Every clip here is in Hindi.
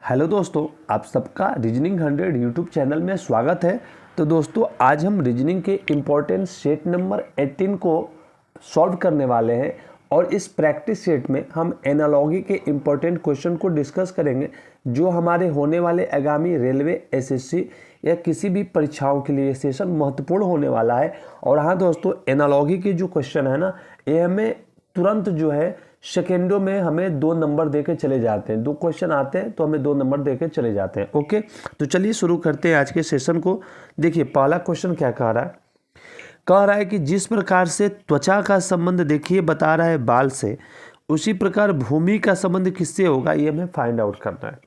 हेलो दोस्तों, आप सबका रीजनिंग 100 यूट्यूब चैनल में स्वागत है। तो दोस्तों, आज हम रीजनिंग के इम्पोर्टेंट सेट नंबर 18 को सॉल्व करने वाले हैं और इस प्रैक्टिस सेट में हम एनालॉजी के इम्पोर्टेंट क्वेश्चन को डिस्कस करेंगे जो हमारे होने वाले आगामी रेलवे, एसएससी या किसी भी परीक्षाओं के लिए सेशन महत्वपूर्ण होने वाला है। और हाँ दोस्तों, एनालॉजी के जो क्वेश्चन है ना, ये हमें तुरंत जो है सेकेंडों में हमें 2 नंबर देके चले जाते हैं। 2 क्वेश्चन आते हैं तो हमें 2 नंबर देके चले जाते हैं। ओके, तो चलिए शुरू करते हैं आज के सेशन को। देखिए, पहला क्वेश्चन क्या कह रहा है कि जिस प्रकार से त्वचा का संबंध देखिए बता रहा है बाल से, उसी प्रकार भूमि का संबंध किससे होगा, ये हमें फाइंड आउट करना है।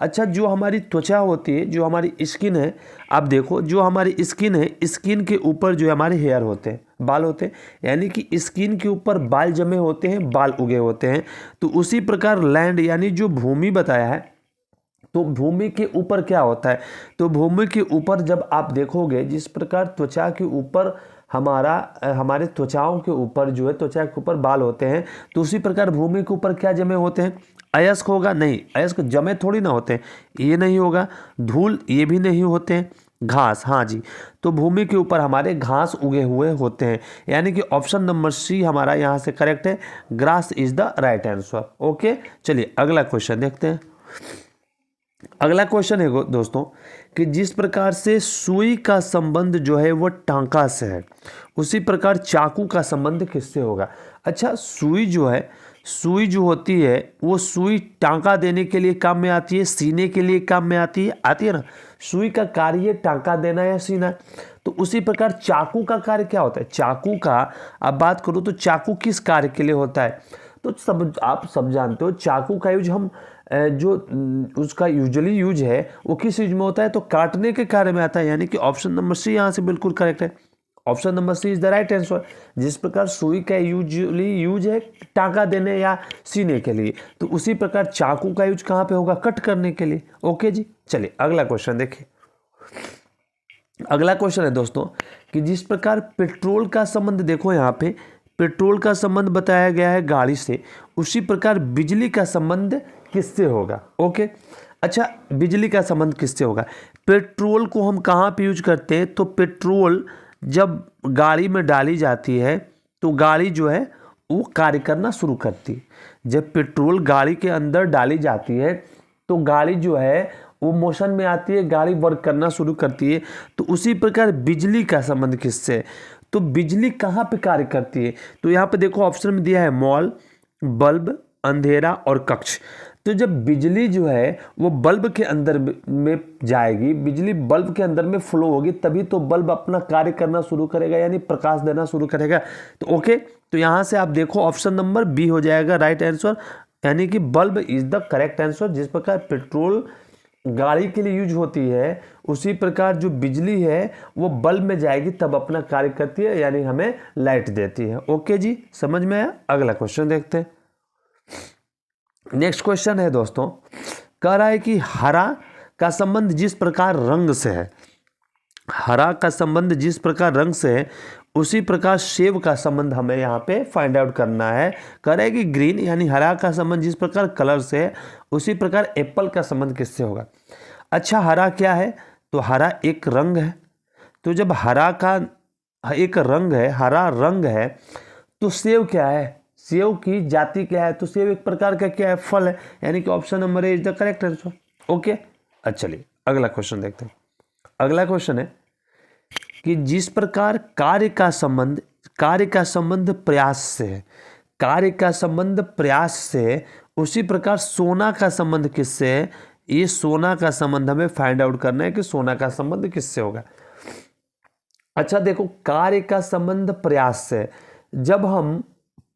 अच्छा, जो हमारी त्वचा होती है, जो हमारी स्किन है, आप देखो जो हमारी स्किन है, स्किन के ऊपर जो हमारे हेयर होते हैं, बाल होते हैं, यानी कि स्किन के ऊपर बाल जमे होते हैं, बाल उगे होते हैं। तो उसी प्रकार लैंड यानी जो भूमि बताया है, तो भूमि के ऊपर क्या होता है, तो भूमि के ऊपर जब आप देखोगे जिस प्रकार त्वचा के ऊपर हमारे त्वचाओं के ऊपर जो है, त्वचा के ऊपर बाल होते हैं, तो उसी प्रकार भूमि के ऊपर क्या जमे होते हैं, अयस्क होगा? नहीं, अयस्क जमे थोड़ी ना होते हैं, ये नहीं होगा। धूल, ये भी नहीं होते हैं। घास, हाँ जी, तो भूमि के ऊपर हमारे घास उगे हुए होते हैं, यानी कि ऑप्शन नंबर सी हमारा यहाँ से करेक्ट है। Grass is the right answer. Okay, चलिए अगला क्वेश्चन देखते हैं। अगला क्वेश्चन है दोस्तों कि जिस प्रकार से सुई का संबंध जो है वो टांका से है, उसी प्रकार चाकू का संबंध किससे होगा। अच्छा, सुई जो होती है वो सुई टांका देने के लिए काम में आती है, सीने के लिए काम में आती है ना। सुई का कार्य टांका देना या सीना। तो उसी प्रकार चाकू का कार्य क्या होता है, चाकू का अब बात करूँ तो चाकू किस कार्य के लिए होता है, तो आप सब जानते हो चाकू का यूज हम जो उसका यूजुअली यूज है वो किस यूज में होता है, तो काटने के कार्य में आता है, यानी कि ऑप्शन नंबर सी यहाँ से बिल्कुल करेक्ट है। Option number C is the right answer. जिस प्रकार सुई का यूजुअली यूज है टांका देने या सीने के लिए, तो उसी प्रकार चाकू का यूज कहाँ पे होगा, कट करने के लिए। ओके जी, चलिए अगला क्वेश्चन देखिए। अगला क्वेश्चन है दोस्तों कि जिस प्रकार पेट्रोल का संबंध, देखो यहाँ पे पेट्रोल का संबंध बताया गया है गाड़ी से, उसी प्रकार बिजली का संबंध किससे होगा। ओके, अच्छा, बिजली का संबंध किससे होगा। पेट्रोल को हम कहाँ पे यूज करते हैं, तो पेट्रोल जब गाड़ी में डाली जाती है तो गाड़ी जो है वो कार्य करना शुरू करती है। जब पेट्रोल गाड़ी के अंदर डाली जाती है तो गाड़ी जो है वो मोशन में आती है, गाड़ी वर्क करना शुरू करती है। तो उसी प्रकार बिजली का संबंध किससे, तो बिजली कहाँ पे कार्य करती है, तो यहाँ पे देखो ऑप्शन में दिया है मॉल, बल्ब, अंधेरा और कक्ष। तो जब बिजली जो है वो बल्ब के अंदर में जाएगी, बिजली बल्ब के अंदर में फ्लो होगी, तभी तो बल्ब अपना कार्य करना शुरू करेगा, यानी प्रकाश देना शुरू करेगा। तो ओके, तो यहाँ से आप देखो ऑप्शन नंबर बी हो जाएगा राइट आंसर, यानी कि bulb is the correct answer. जिस प्रकार पेट्रोल गाड़ी के लिए यूज होती है, उसी प्रकार जो बिजली है वो बल्ब में जाएगी तब अपना कार्य करती है, यानी हमें लाइट देती है। ओके जी, समझ में आया। अगला क्वेश्चन देखते हैं। नेक्स्ट क्वेश्चन है दोस्तों, कह रहा है कि हरा का संबंध जिस प्रकार रंग से है, हरा का संबंध जिस प्रकार रंग से है, उसी प्रकार सेब का संबंध हमें यहाँ पे फाइंड आउट करना है। कह रहा है कि ग्रीन यानी हरा का संबंध जिस प्रकार कलर से है, उसी प्रकार एप्पल का संबंध किससे होगा। अच्छा, हरा क्या है, तो हरा एक रंग है। तो जब हरा का एक रंग है, हरा रंग है, तो सेब क्या है, सेब की जाति क्या है, तो सेब एक प्रकार का क्या है, फल है, यानी कि option number A is the correct answer. Okay, अच्छा चलिए अगला क्वेश्चन देखते हैं। अगला क्वेश्चन है कि जिस प्रकार कार्य का संबंध प्रयास से है, कार्य का संबंध प्रयास से, उसी प्रकार सोना का संबंध किससे है, ये सोना का संबंध हमें फाइंड आउट करना है कि सोना का संबंध किससे होगा। अच्छा देखो, कार्य का संबंध प्रयास से, जब हम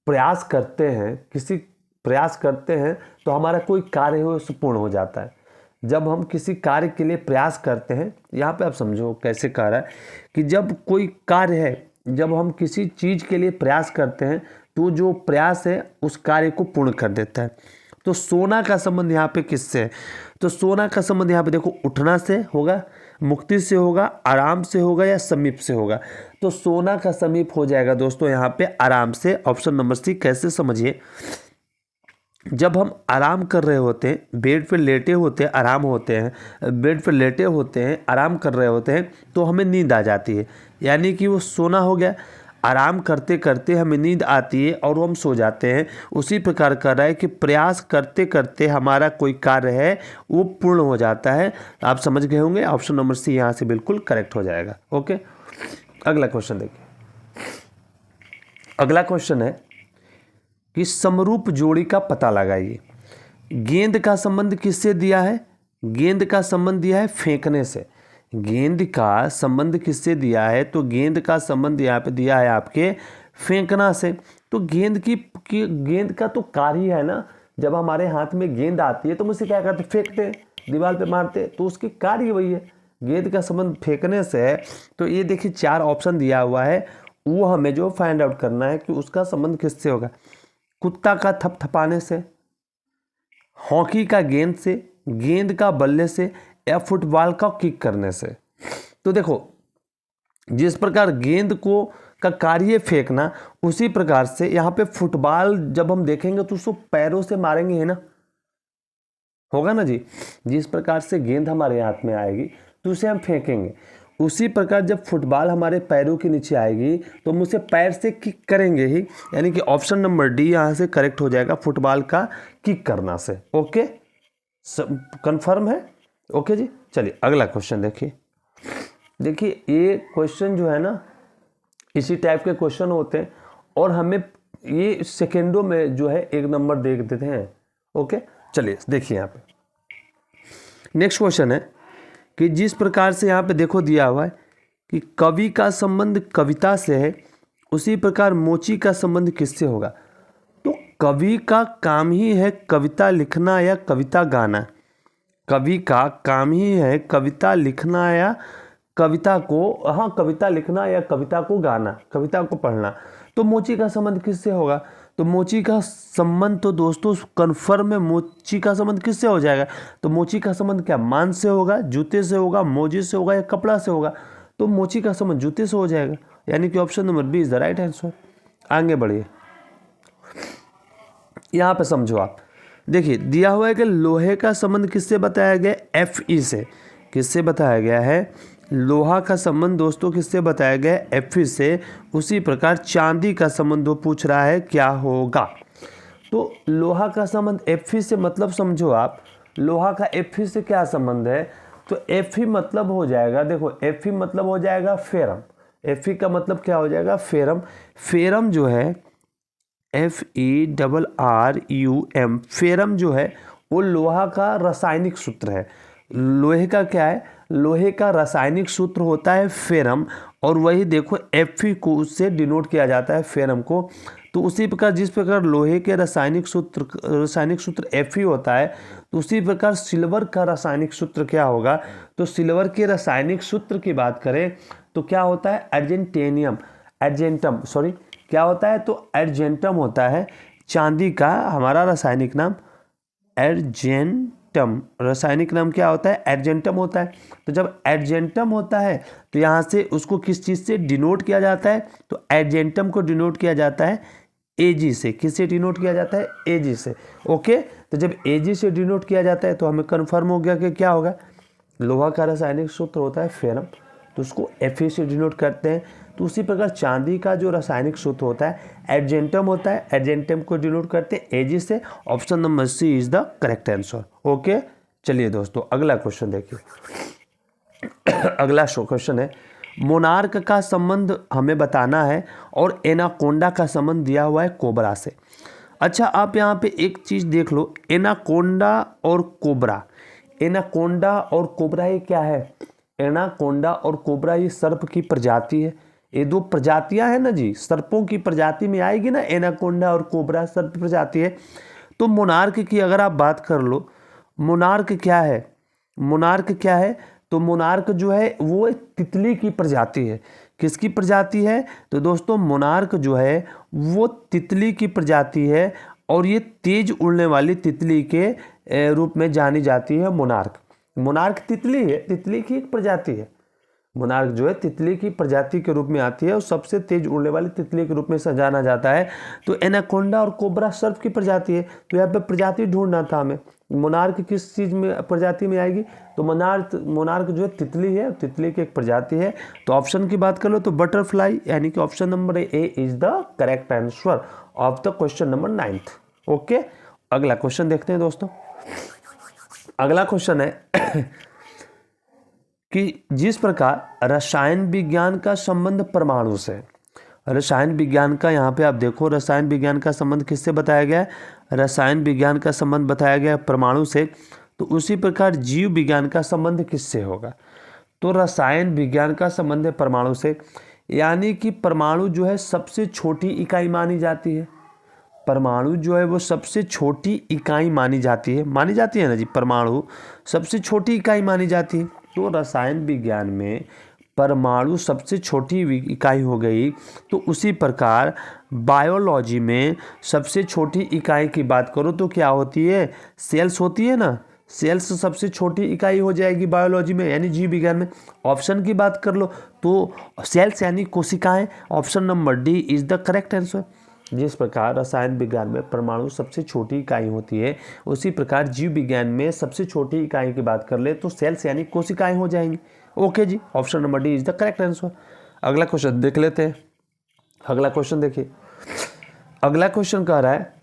प्रयास करते हैं, किसी प्रयास करते हैं तो हमारा कोई कार्य हो पूर्ण हो जाता है। जब हम किसी कार्य के लिए प्रयास करते हैं, यहाँ पे आप समझो कैसे कह रहा है कि जब कोई कार्य है, जब हम किसी चीज़ के लिए प्रयास करते हैं तो जो प्रयास है उस कार्य को पूर्ण कर देता है। तो सोना का संबंध यहाँ पे किससे है, तो सोना का संबंध यहाँ पे देखो उठना से होगा, मुक्ति से होगा, आराम से होगा या समीप से होगा। तो सोना का समीप हो जाएगा दोस्तों यहाँ पे आराम से। Option number C. कैसे समझिए, जब हम आराम कर रहे होते हैं, बेड पे लेटे होते हैं, आराम होते हैं, बेड पे लेटे होते हैं, आराम कर रहे होते हैं, तो हमें नींद आ जाती है, यानी कि वो सोना हो गया। आराम करते करते हमें नींद आती है और हम सो जाते हैं। उसी प्रकार कर रहा है कि प्रयास करते करते हमारा कोई कार्य है वो पूर्ण हो जाता है। आप समझ गए होंगे, ऑप्शन नंबर सी यहाँ से बिल्कुल करेक्ट हो जाएगा। ओके, अगला क्वेश्चन देखिए। अगला क्वेश्चन है कि समरूप जोड़ी का पता लगाइए। गेंद का संबंध किससे दिया है? गेंद का संबंध दिया है फेंकने से। गेंद का संबंध किससे दिया है? तो गेंद का संबंध यहाँ पे दिया है आपके फेंकना से। तो गेंद की गेंद का तो कार्य ही है ना, जब हमारे हाथ में गेंद आती है तो हम उसे क्या करते? फेंकते हैं, दीवार पे मारते हैं, तो उसकी कार्य वही है। गेंद का संबंध फेंकने से है। तो ये देखिए 4 ऑप्शन दिया हुआ है, वो हमें जो फाइंड आउट करना है कि उसका संबंध किससे होगा। कुत्ता का थपथपाने से, हॉकी का गेंद से, गेंद का बल्ले से, या फुटबॉल का किक करने से। तो देखो, जिस प्रकार गेंद को का कार्य फेंकना, उसी प्रकार से यहाँ पे फुटबॉल जब हम देखेंगे तो उसको पैरों से मारेंगे, है ना, होगा ना जी। जिस प्रकार से गेंद हमारे हाथ में आएगी तो उसे हम फेंकेंगे, उसी प्रकार जब फुटबॉल हमारे पैरों के नीचे आएगी तो हम उसे पैर से किक करेंगे ही, यानी कि ऑप्शन नंबर डी यहाँ से करेक्ट हो जाएगा, फुटबॉल का किक करना से। ओके, कंफर्म है? ओके जी, चलिए अगला क्वेश्चन देखिए। देखिए ये क्वेश्चन जो है ना, इसी टाइप के क्वेश्चन होते हैं और हमें ये सेकेंडों में जो है 1 नंबर दे देते हैं। ओके, चलिए देखिए यहाँ पे नेक्स्ट क्वेश्चन है कि जिस प्रकार से यहाँ पे देखो दिया हुआ है कि कवि का संबंध कविता से है, उसी प्रकार मोची का संबंध किससे होगा। तो कवि का काम ही है कविता लिखना या कविता गाना। कवि का काम ही है कविता लिखना या कविता को, हाँ, कविता लिखना या कविता को गाना, कविता को पढ़ना। तो मोची का संबंध किससे होगा? तो मोची का संबंध तो दोस्तों कन्फर्म है, मोची का संबंध किससे हो जाएगा? तो मोची का संबंध क्या मान से होगा, जूते से होगा, मोजे से होगा, या कपड़ा से होगा? तो मोची का संबंध जूते से हो जाएगा, यानी कि option number B is the right answer. आगे बढ़िए, यहाँ पे समझो आप। देखिए दिया हुआ है कि लोहे का संबंध किससे बताया गया? Fe से। किससे बताया गया है? लोहा का संबंध दोस्तों किससे बताया गया है? Fe से। उसी प्रकार चांदी का संबंध वो पूछ रहा है, क्या होगा? तो लोहा का संबंध Fe से, मतलब समझो आप, लोहा का Fe से क्या संबंध है? तो Fe मतलब हो जाएगा, देखो Fe मतलब हो जाएगा फेरम। Fe का मतलब क्या हो जाएगा? फेरम। फेरम जो है FERRUM, फेरम जो है वो लोहा का रासायनिक सूत्र है। लोहे का क्या है? लोहे का रासायनिक सूत्र होता है फेरम, और वही देखो Fe को उससे डिनोट किया जाता है, फेरम को। तो उसी प्रकार जिस प्रकार लोहे के रासायनिक सूत्र Fe होता है, तो उसी प्रकार सिल्वर का रासायनिक सूत्र क्या होगा? तो सिल्वर के रासायनिक सूत्र की बात करें तो क्या होता है? क्या होता है? तो अर्जेंटम होता है। चांदी का हमारा रासायनिक नाम अर्जेंटम, रासायनिक नाम क्या होता है? अर्जेंटम होता है। तो जब अर्जेंटम होता है तो यहाँ से उसको किस चीज़ से डिनोट किया जाता है? तो अर्जेंटम को डिनोट किया जाता है Ag से। किससे डिनोट किया जाता है? Ag से। ओके, तो जब Ag से डिनोट किया जाता है तो हमें कन्फर्म हो गया कि क्या होगा? लोहा का रासायनिक सूत्र होता है फेरम, तो उसको Fe से डिनोट करते हैं। तो उसी प्रकार चांदी का जो रासायनिक सूत्र होता है अर्जेंटम होता है, अर्जेंटम को डिनोट करते हैं Ag से। Option number C is the correct answer. Okay, चलिए दोस्तों अगला क्वेश्चन देखिए। अगला क्वेश्चन है, मोनार्क का संबंध हमें बताना है और एनाकोंडा का संबंध दिया हुआ है कोबरा से। अच्छा, आप यहाँ पे एक चीज़ देख लो, एनाकोंडा और कोबरा। एनाकोंडा और कोबरा ये क्या है? एनाकोंडा और कोबरा ये सर्प की प्रजाति है। ये 2 प्रजातियां हैं ना जी, सर्पों की प्रजाति में आएगी ना, एनाकोंडा और कोबरा सर्प प्रजाति है। तो मोनार्क की अगर आप बात कर लो, मोनार्क क्या है? मोनार्क क्या है? तो मोनार्क जो है वो एक तितली की प्रजाति है। किसकी प्रजाति है? तो दोस्तों मोनार्क जो है वो तितली की प्रजाति है, और ये तेज उड़ने वाली तितली के रूप में जानी जाती है मोनार्क। मोनार्क तितली है, तितली की एक प्रजाति है। मोनार्क जो है तितली की प्रजाति के रूप में आती है और सबसे तेज उड़ने वाली तितली के रूप में जाना जाता है। तो एनाकोंडा और कोबरा सर्प की प्रजाति है। तो यहाँ पे प्रजाति ढूंढना था हमें, मोनार्क किस चीज़ में प्रजाति में आएगी, तो मोनार्क जो है तितली है, तितली की एक प्रजाति है। तो ऑप्शन की बात कर लो तो बटरफ्लाई, यानी कि option number A is the correct answer of the question number 9th। Okay, अगला क्वेश्चन देखते हैं दोस्तों। अगला क्वेश्चन है कि जिस प्रकार रसायन विज्ञान का संबंध परमाणु से, रसायन विज्ञान का यहाँ पे आप देखो, रसायन विज्ञान का संबंध किससे बताया गया है, रसायन विज्ञान का संबंध बताया गया है परमाणु से। तो उसी प्रकार जीव विज्ञान का संबंध किससे होगा, तो रसायन विज्ञान का संबंध है परमाणु से, यानी कि परमाणु जो है सबसे छोटी इकाई मानी जाती है। परमाणु जो है वो सबसे छोटी इकाई मानी जाती है ना जी, परमाणु सबसे छोटी इकाई मानी जाती है। तो रसायन विज्ञान में परमाणु सबसे छोटी इकाई हो गई। तो उसी प्रकार बायोलॉजी में सबसे छोटी इकाई की बात करो तो क्या होती है, सेल्स होती है ना, सेल्स सबसे छोटी इकाई हो जाएगी बायोलॉजी में, यानी जीव विज्ञान में। ऑप्शन की बात कर लो तो सेल्स यानी कोशिकाएं, option number D is the correct answer. जिस प्रकार रसायन विज्ञान में परमाणु सबसे छोटी इकाई होती है, उसी प्रकार जीव विज्ञान में सबसे छोटी इकाई की बात कर ले तो सेल्स यानी कोशिकाएं हो जाएंगी। ओके जी, option number D is the correct answer. अगला क्वेश्चन देख लेते हैं। अगला क्वेश्चन देखिए, अगला क्वेश्चन कह रहा है,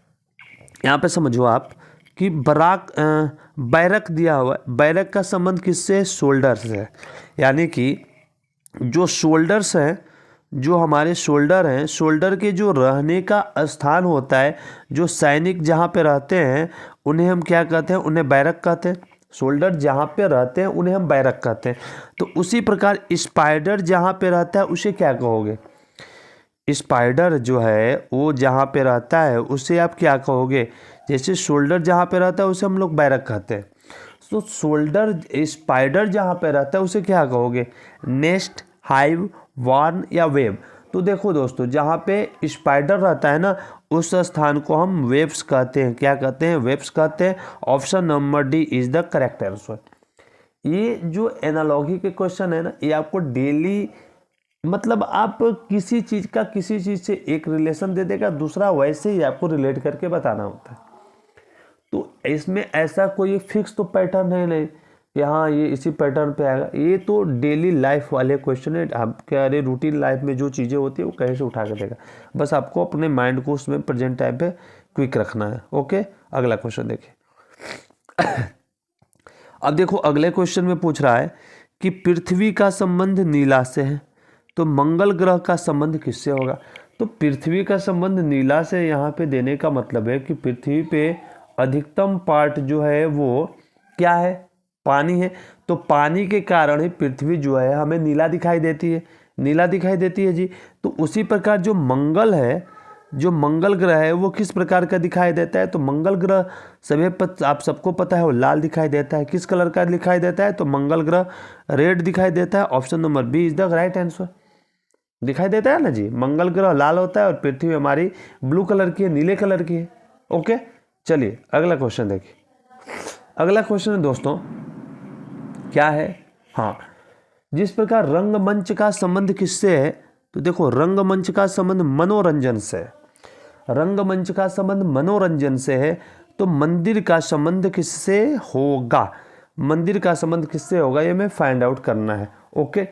यहाँ पे समझो आप कि बैरक दिया हुआ, बैरक का संबंध किससे, शोल्डर से, यानी कि जो शोल्डर्स हैं, जो हमारे शोल्डर हैं, शोल्डर के जो रहने का स्थान होता है, जो सैनिक जहाँ पे रहते हैं उन्हें हम क्या कहते हैं, उन्हें बैरक कहते हैं। शोल्डर जहाँ पे रहते हैं उन्हें हम बैरक कहते हैं। तो उसी प्रकार स्पाइडर जहाँ पे रहता है उसे क्या कहोगे, स्पाइडर जो है वो जहाँ पे रहता है उसे आप क्या कहोगे, जैसे शोल्डर जहाँ पे रहता है उसे हम लोग बैरक कहते हैं। तो शोल्डर स्पाइडर जहाँ पे रहता है उसे क्या कहोगे, नेस्ट, हाइव, वार्न या वेब। तो देखो दोस्तों, जहाँ पे स्पाइडर रहता है ना उस स्थान को हम वेब्स कहते हैं। क्या कहते हैं, वेब्स कहते हैं। Option number D is the correct answer. ये जो एनालॉजी के क्वेश्चन है ना, ये आपको डेली, मतलब आप किसी चीज़ का किसी चीज़ से एक रिलेशन दे देगा, दूसरा वैसे ही आपको रिलेट करके बताना होता है। तो इसमें ऐसा कोई फिक्स तो पैटर्न है नहीं कि हाँ ये इसी पैटर्न पे आएगा। ये तो डेली लाइफ वाले क्वेश्चन है। आपके अरे रूटीन लाइफ में जो चीज़ें होती है वो कहीं से उठा के देगा, बस आपको अपने माइंड को उसमें प्रेजेंट टाइम पे क्विक रखना है। ओके, अगला क्वेश्चन देखिए। अब देखो अगले क्वेश्चन में पूछ रहा है कि पृथ्वी का संबंध नीला से है, तो मंगल ग्रह का संबंध किससे होगा। तो पृथ्वी का संबंध नीला से यहाँ पे देने का मतलब है कि पृथ्वी पे अधिकतम पार्ट जो है वो क्या है, पानी है। तो पानी के कारण ही पृथ्वी जो है हमें नीला दिखाई देती है, नीला दिखाई देती है जी। तो उसी प्रकार जो मंगल है, जो मंगल ग्रह है वो किस प्रकार का दिखाई देता है, तो मंगल ग्रह आप सबको पता है वो लाल दिखाई देता है। किस कलर का दिखाई देता है, तो मंगल ग्रह रेड दिखाई देता है। Option number B is the right answer. दिखाई देता है ना जी, मंगल ग्रह लाल होता है और पृथ्वी हमारी ब्लू कलर की है, नीले कलर की है। ओके, चलिए अगला क्वेश्चन देखिए। अगला क्वेश्चन दोस्तों क्या है, हाँ, जिस प्रकार रंगमंच का संबंध किससे है, तो देखो रंगमंच का संबंध मनोरंजन से, रंगमंच का संबंध मनोरंजन से है। तो मंदिर का संबंध किससे होगा, मंदिर का संबंध किससे होगा, ये मैं फाइंड आउट करना है। ओके,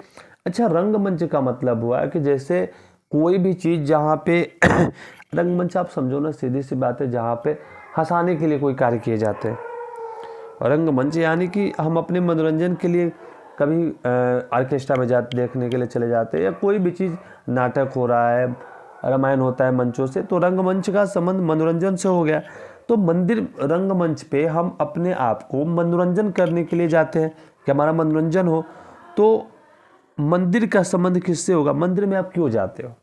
अच्छा, रंगमंच का मतलब हुआ कि जैसे कोई भी चीज़ जहाँ पे रंगमंच आप समझो ना, सीधी सी बात है, जहाँ पे हंसाने के लिए कोई कार्य किए जाते हैं। रंगमंच यानी कि हम अपने मनोरंजन के लिए कभी ऑर्केस्ट्रा में जाते, देखने के लिए चले जाते हैं, या कोई भी चीज़, नाटक हो रहा है, रामायण होता है मंचों से, तो रंगमंच का संबंध मनोरंजन से हो गया। तो मंदिर रंगमंच पे हम अपने आप को मनोरंजन करने के लिए जाते हैं कि हमारा मनोरंजन हो। तो मंदिर का संबंध किससे होगा, मंदिर में आप क्यों जाते हो,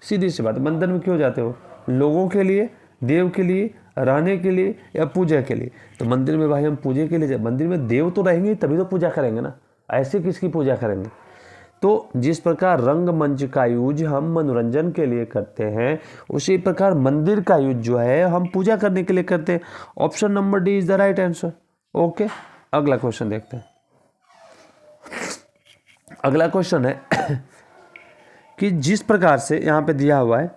सीधी सी बात, मंदिर में क्यों जाते हो, लोगों के लिए, देव के लिए, रहने के लिए या पूजा के लिए। तो मंदिर में भाई हम पूजा के लिए, मंदिर में देव तो रहेंगे तभी तो पूजा करेंगे ना, ऐसे किसकी पूजा करेंगे। तो जिस प्रकार रंगमंच का यूज हम मनोरंजन के लिए करते हैं, उसी प्रकार मंदिर का यूज जो है हम पूजा करने के लिए करते हैं। Option number D is the right answer. Okay, अगला क्वेश्चन देखते हैं। अगला क्वेश्चन है कि जिस प्रकार से यहाँ पे दिया हुआ है,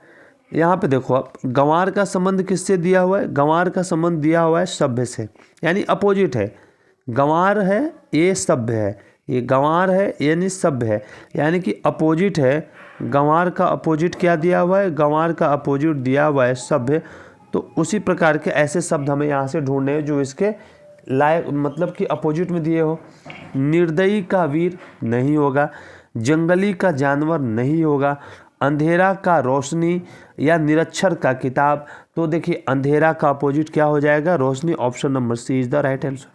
यहाँ पे देखो आप, गंवार का संबंध किससे दिया हुआ है? गंवार का संबंध दिया हुआ है सभ्य से, यानी अपोजिट है। गंवार है, ये सभ्य है, ये गंवार है यानी सभ्य है, यानी कि अपोजिट है। गंवार का अपोजिट क्या दिया हुआ है? गंवार का अपोजिट दिया हुआ है सभ्य। तो उसी प्रकार के ऐसे शब्द हमें यहाँ से ढूंढने हैं जो इसके लायक, मतलब कि अपोजिट में दिए हो। निर्दयी का वीर नहीं होगा, जंगली का जानवर नहीं होगा, अंधेरा का रोशनी या निरक्षर का किताब। तो देखिए अंधेरा का अपोजिट क्या हो जाएगा? रोशनी। Option number C is the right answer.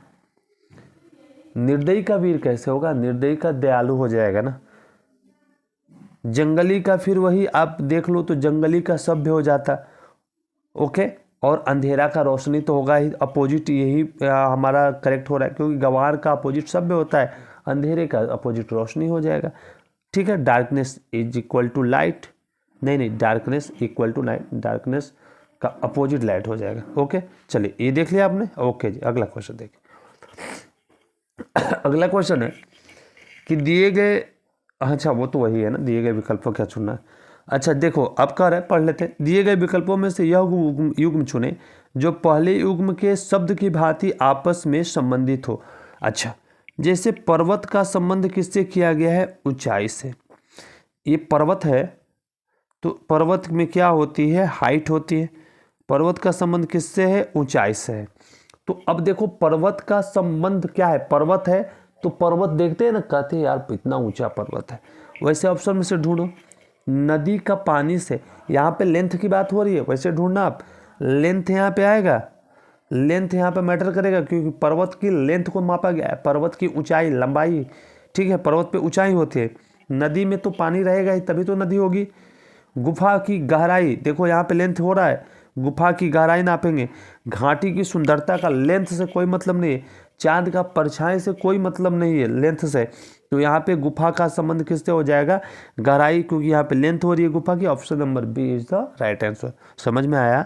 निर्दयी का वीर कैसे होगा? निर्दयी का दयालु हो जाएगा ना। जंगली का फिर वही आप देख लो तो जंगली का सभ्य हो जाता। ओके, और अंधेरा का रोशनी तो होगा ही, अपोजिट यही हमारा करेक्ट हो रहा है, क्योंकि गंवार का अपोजिट सभ्य होता है, अंधेरे का अपोजिट रोशनी हो जाएगा। ठीक है, darkness is equal to light, नहीं, darkness equal to light, darkness का अपोजिट लाइट हो जाएगा। ओके, चलिए ये देख लिया आपने। ओके जी, अगला क्वेश्चन देखिए। अगला क्वेश्चन है कि दिए गए, अच्छा वो तो वही है ना, दिए गए विकल्पों क्या चुनना है। अच्छा देखो अब कह रहे, पढ़ लेते हैं। दिए गए विकल्पों में से यह युग्म चुने जो पहले युग्म के शब्द की भांति आपस में संबंधित हो। अच्छा, जैसे पर्वत का संबंध किससे किया गया है? ऊंचाई से। ये पर्वत है तो पर्वत में क्या होती है? हाइट होती है। पर्वत का संबंध किससे है? ऊंचाई से है। तो अब देखो पर्वत का संबंध क्या है? पर्वत है तो पर्वत देखते हैं ना, कहते हैं यार इतना ऊंचा पर्वत है। वैसे ऑप्शन में से ढूंढो। नदी का पानी से, यहाँ पे लेंथ की बात हो रही है, वैसे ढूंढना आप। लेंथ यहाँ पे आएगा, लेंथ यहाँ पे मैटर करेगा क्योंकि पर्वत की लेंथ को मापा गया है, पर्वत की ऊंचाई, लंबाई। ठीक है, पर्वत पे ऊंचाई होती है। नदी में तो पानी रहेगा ही तभी तो नदी होगी। गुफा की गहराई, देखो यहाँ पे लेंथ हो रहा है, गुफा की गहराई नापेंगे। घाटी की सुंदरता का लेंथ से कोई मतलब नहीं है। चांद का परछाई से कोई मतलब नहीं है लेंथ से। तो यहाँ पे गुफा का संबंध किससे हो जाएगा? गहराई, क्योंकि यहाँ पे लेंथ हो रही है गुफा की। Option number B is the right answer. समझ में आया?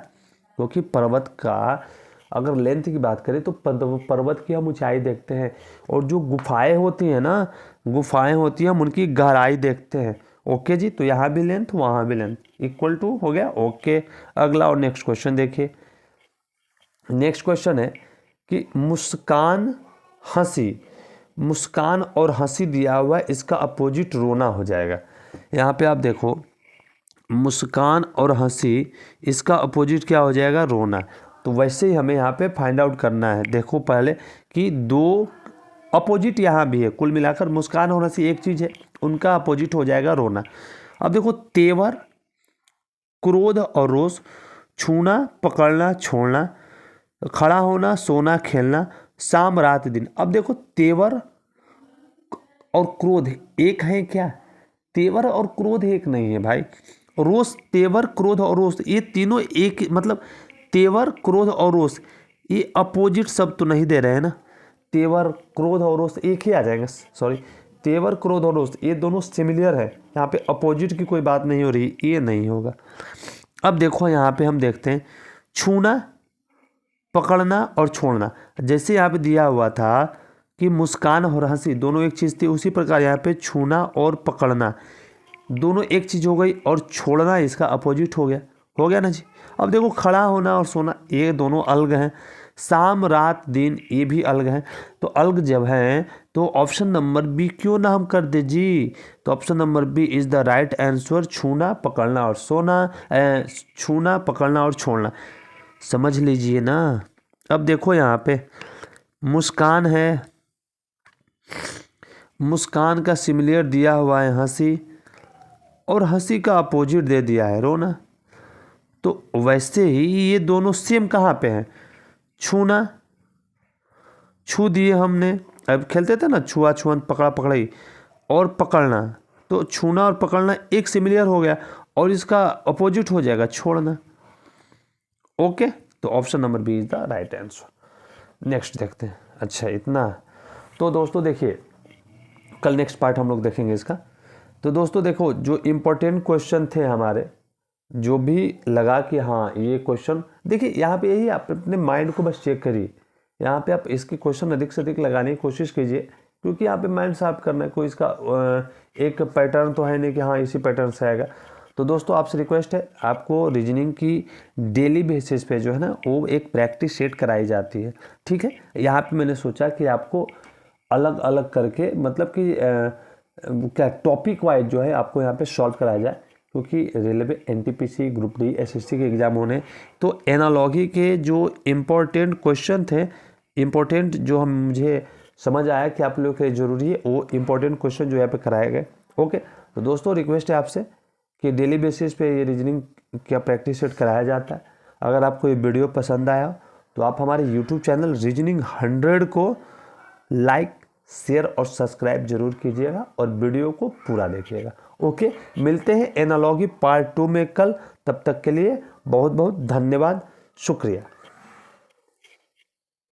क्योंकि पर्वत का अगर लेंथ की बात करें तो पर्वत की हम ऊंचाई देखते हैं, और जो गुफाएं होती हैं ना, गुफाएं होती हैं हम उनकी गहराई देखते हैं। ओके जी, तो यहाँ भी लेंथ वहाँ भी लेंथ इक्वल टू हो गया। ओके, अगला और नेक्स्ट क्वेश्चन देखिए। नेक्स्ट क्वेश्चन है कि मुस्कान हंसी, मुस्कान और हंसी दिया हुआ है, इसका अपोजिट रोना हो जाएगा। यहाँ पे आप देखो मुस्कान और हंसी, इसका अपोजिट क्या हो जाएगा? रोना। तो वैसे ही हमें यहाँ पे फाइंड आउट करना है। देखो पहले कि दो अपोजिट यहाँ भी है, कुल मिलाकर मुस्कान और हंसी एक चीज़ है, उनका अपोजिट हो जाएगा रोना। अब देखो तेवर, क्रोध और रोष, छूना, पकड़ना, छोड़ना, खड़ा होना, सोना, खेलना, शाम, रात, दिन। अब देखो तेवर और क्रोध एक है क्या? तेवर और क्रोध एक नहीं है भाई। रोष, तेवर, क्रोध और रोष ये तीनों एक, मतलब तेवर, क्रोध और रोष ये अपोजिट शब्द तो नहीं दे रहे हैं ना। तेवर, क्रोध और रोष एक ही आ जाएंगे। सॉरी, तेवर, क्रोध और रोष ये दोनों सिमिलर है, यहाँ पे अपोजिट की कोई बात नहीं हो रही, ये नहीं होगा। अब देखो यहाँ पे हम देखते हैं छूना, पकड़ना और छोड़ना। जैसे यहाँ पे दिया हुआ था कि मुस्कान और हंसी दोनों एक चीज़ थी, उसी प्रकार यहाँ पे छूना और पकड़ना दोनों एक चीज़ हो गई, और छोड़ना इसका अपोजिट हो गया ना जी। अब देखो खड़ा होना और सोना ये दोनों अलग हैं, शाम, रात, दिन ये भी अलग हैं। तो अलग जब हैं तो ऑप्शन नंबर बी क्यों ना हम कर दे जी? तो option number B is the right answer. छूना, पकड़ना और सोना, छूना, पकड़ना और छोड़ना। समझ लीजिए ना। अब देखो यहाँ पे मुस्कान है, मुस्कान का सिमिलर दिया हुआ है हंसी, और हंसी का अपोजिट दे दिया है रोना। तो वैसे ही ये दोनों सेम कहाँ पे हैं? छूना, छू दिए हमने, अब खेलते थे ना छुआ छुअन, पकड़ा पकड़ाई, और पकड़ना, तो छूना और पकड़ना एक सिमिलर हो गया, और इसका अपोजिट हो जाएगा छोड़ना। ओके, तो option number B is the right answer. Next देखते हैं। अच्छा इतना, तो दोस्तों देखिए कल नेक्स्ट पार्ट हम लोग देखेंगे इसका। तो दोस्तों देखो जो इम्पोर्टेंट क्वेश्चन थे हमारे, जो भी लगा कि हाँ ये क्वेश्चन, देखिए यहाँ पे यही आप अपने माइंड को बस चेक करिए, यहाँ पे आप इसके क्वेश्चन अधिक से अधिक लगाने की कोशिश कीजिए। क्योंकि यहाँ पे माइंड साफ करना है, कोई इसका एक पैटर्न तो है नहीं कि हाँ इसी पैटर्न से आएगा। तो दोस्तों आपसे रिक्वेस्ट है, आपको रीजनिंग की डेली बेसिस पे जो है ना वो एक प्रैक्टिस सेट कराई जाती है, ठीक है। यहाँ पे मैंने सोचा कि आपको अलग अलग करके मतलब कि क्या टॉपिक वाइज जो है आपको यहाँ पे सॉल्व कराया जाए, क्योंकि railway NTPC group D SSC के एग्जाम होने, तो एनालॉजी के जो इम्पोर्टेंट क्वेश्चन थे, इम्पोर्टेंट जो हम मुझे समझ आया कि आप लोगों के लिए ज़रूरी है, वो इम्पोर्टेंट क्वेश्चन जो यहाँ पे कराए गए। ओके, तो दोस्तों रिक्वेस्ट है आपसे कि डेली बेसिस पे ये रीजनिंग का प्रैक्टिस सेट कराया जाता है। अगर आपको ये वीडियो पसंद आया तो आप हमारे यूट्यूब चैनल रीजनिंग 100 को लाइक, शेयर और सब्सक्राइब जरूर कीजिएगा और वीडियो को पूरा देखिएगा। ओके, मिलते हैं एनालॉजी पार्ट 2 में कल। तब तक के लिए बहुत बहुत धन्यवाद, शुक्रिया।